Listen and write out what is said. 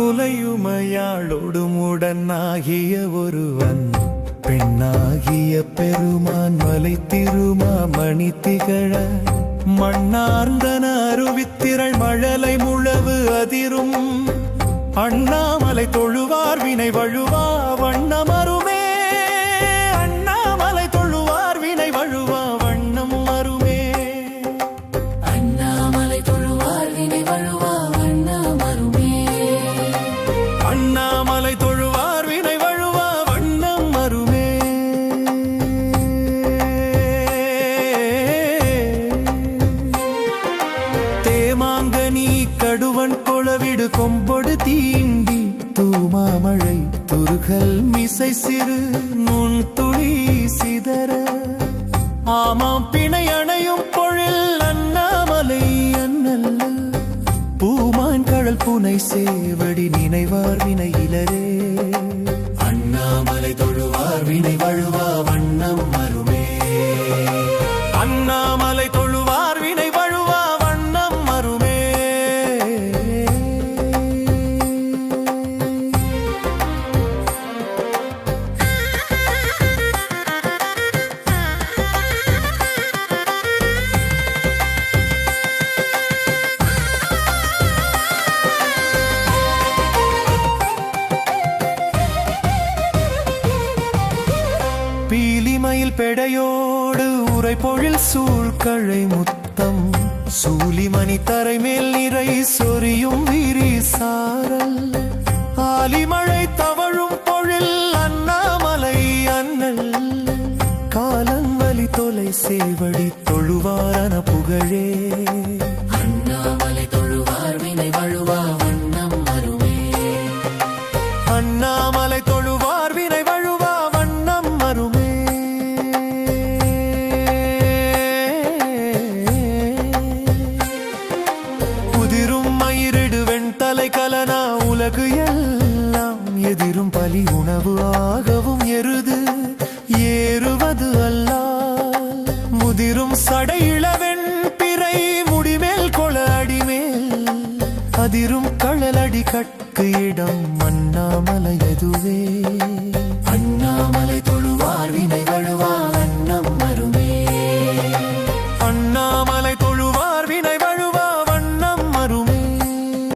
முலையுமையாளோடும் உடனாகிய ஒருவன் பெண்ணாகிய பெருமான் மலை திருமாமணி திகழ மண்ணார்ந்தன அருவித்திரள் மழலை முழவு அதிரும் அண்ணாமலை தொழுவார் வினை வழுவா வண்ணமருமே அண்ணாமலை தொழுவார் வினை வழுவா வண்ணம் மருமே அண்ணாமலை தொழுவார் வினை வழுவா வண்ணம் மருமே அண்ணாமலை தொழுவார் வினை வழுவா வண்ணம் மருமே தேமாங்கனி கடுவன் கொளவிடு கொம்பொடு தீண்டி தூமாமழை துருகல் மிசை சிறு நுண் துளி சிதற ஆமாம் பிணை அணையும் பொழில் அண்ணாமலை அண்ணல்ல பூமான் கடல் புனை சேவடி நினைவார் வினையிலரே அண்ணாமலை தொழுவார் வினை வழுவா வண்ணம் மருமே அண்ணாமலை தொழுவார் வினை வழுவா வண்ணம் மருமே பீலிமயில் பெடையோடு உரை பொழில் சூழ்கழை முத்தம் சூலிமணி தரைமேல் நிறை சொரியும் விரி சாரல் ஆலிமழை தவழும் பொழில் அண்ணாமலை அண்ணல் காலங்கலி தொலை சேவடி தொழுவாரன புகழே அண்ணாமலை தொழுவார் வினை வழுவா வண்ணம் மருமே அண்ணாமலை தொழுவார் வினை வழுவா வண்ணம் மருமே உதிரும் மயிரிடு வெண்தலை கலனா உலகு எல்லாம் எதிரும் பலி உணவு ஆகவும் எருது ஏறுவது அல்லால் முதிரும் சடையிளவெண் பிறை முடிமேல் கொள அடிமேல் அதிரும் களலடி கட்கு இடம் அண்ணாமலை எதுவே அண்ணாமலை தொழுவார் வினை வழுவா